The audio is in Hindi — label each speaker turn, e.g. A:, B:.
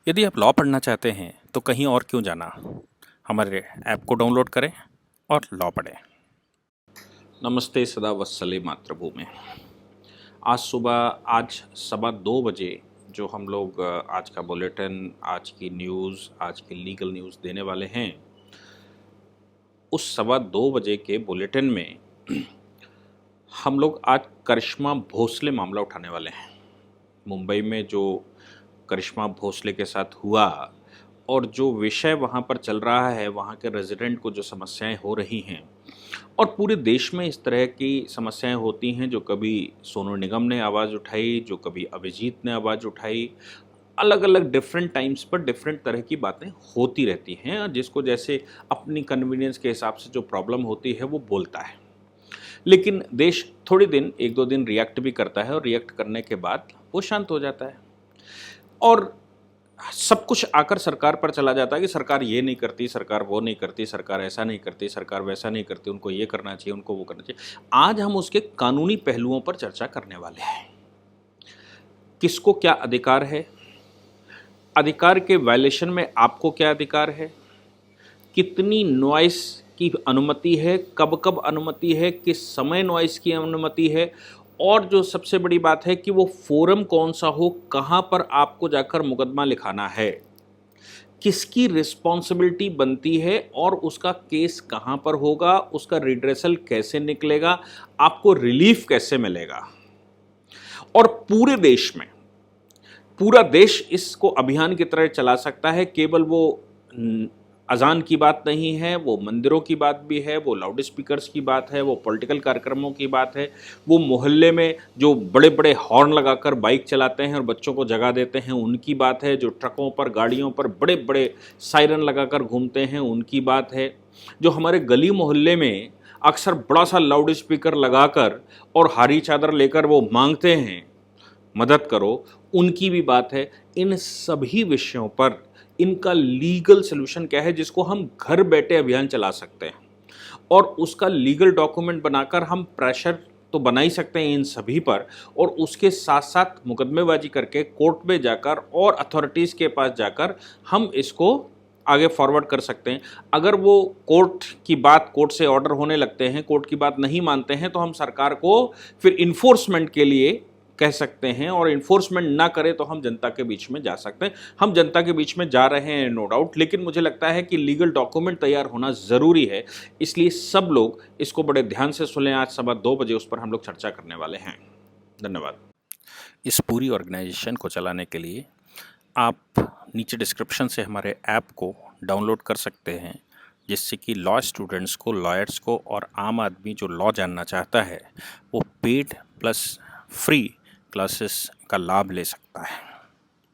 A: यदि आप लॉ पढ़ना चाहते हैं तो कहीं और क्यों जाना, हमारे ऐप को डाउनलोड करें और लॉ पढ़ें।
B: नमस्ते सदा वत्सले मातृभूमि। आज 2:15 जो हम लोग आज का बुलेटिन, आज की न्यूज़, आज की लीगल न्यूज़ देने वाले हैं, उस 2:15 के बुलेटिन में हम लोग आज करिश्मा भोसले मामला उठाने वाले हैं। मुंबई में जो करिश्मा भोसले के साथ हुआ और जो विषय वहाँ पर चल रहा है, वहाँ के रेजिडेंट को जो समस्याएं हो रही हैं और पूरे देश में इस तरह की समस्याएं होती हैं, जो कभी सोनू निगम ने आवाज़ उठाई, जो कभी अभिजीत ने आवाज़ उठाई, अलग अलग डिफरेंट टाइम्स पर डिफरेंट तरह की बातें होती रहती हैं और जिसको जैसे अपनी कन्वीनियंस के हिसाब से जो प्रॉब्लम होती है वो बोलता है। लेकिन देश थोड़े दिन, 1-2 दिन रिएक्ट भी करता है और रिएक्ट करने के बाद वो शांत हो जाता है और सब कुछ आकर सरकार पर चला जाता है कि सरकार ये नहीं करती, सरकार वो नहीं करती, सरकार ऐसा नहीं करती, सरकार वैसा नहीं करती, उनको ये करना चाहिए, उनको वो करना चाहिए। आज हम उसके कानूनी पहलुओं पर चर्चा करने वाले हैं। किसको क्या अधिकार है, अधिकार के वायलेशन में आपको क्या अधिकार है, कितनी नॉइस की अनुमति है, कब कब अनुमति है, किस समय नॉइस की अनुमति है, और जो सबसे बड़ी बात है कि वो फोरम कौन सा हो, कहाँ पर आपको जाकर मुकदमा लिखाना है, किसकी रिस्पॉन्सिबिलिटी बनती है और उसका केस कहाँ पर होगा, उसका रिड्रेसल कैसे निकलेगा, आपको रिलीफ कैसे मिलेगा। और पूरे देश में पूरा देश इसको अभियान की तरह चला सकता है। केवल वो अजान की बात नहीं है, वो मंदिरों की बात भी है, वो लाउड स्पीकर्स की बात है, वो पॉलिटिकल कार्यक्रमों की बात है, वो मोहल्ले में जो बड़े बड़े हॉर्न लगाकर बाइक चलाते हैं और बच्चों को जगा देते हैं उनकी बात है, जो ट्रकों पर, गाड़ियों पर बड़े बड़े सायरन लगाकर घूमते हैं उनकी बात है, जो हमारे गली मोहल्ले में अक्सर बड़ा सा लाउड स्पीकर लगाकर और हरी चादर लेकर वो मांगते हैं मदद करो, उनकी भी बात है। इन सभी विषयों पर इनका लीगल सलूशन क्या है जिसको हम घर बैठे अभियान चला सकते हैं और उसका लीगल डॉक्यूमेंट बनाकर हम प्रेशर तो बना ही सकते हैं इन सभी पर, और उसके साथ साथ मुकदमेबाजी करके कोर्ट में जाकर और अथॉरिटीज़ के पास जाकर हम इसको आगे फॉरवर्ड कर सकते हैं। अगर वो कोर्ट से ऑर्डर होने लगते हैं, कोर्ट की बात नहीं मानते हैं, तो हम सरकार को फिर इन्फोर्समेंट के लिए कह सकते हैं, और इन्फोर्समेंट ना करें तो हम जनता के बीच में जा सकते हैं। हम जनता के बीच में जा रहे हैं नो डाउट, लेकिन मुझे लगता है कि लीगल डॉक्यूमेंट तैयार होना ज़रूरी है। इसलिए सब लोग इसको बड़े ध्यान से सुनें। आज 2:15 उस पर हम लोग चर्चा करने वाले हैं। धन्यवाद।
A: इस पूरी ऑर्गेनाइजेशन को चलाने के लिए आप नीचे डिस्क्रिप्शन से हमारे ऐप को डाउनलोड कर सकते हैं, जिससे कि लॉ स्टूडेंट्स को, लॉयर्स को और आम आदमी जो लॉ जानना चाहता है वो पेड प्लस फ्री क्लासेस का लाभ ले सकता है।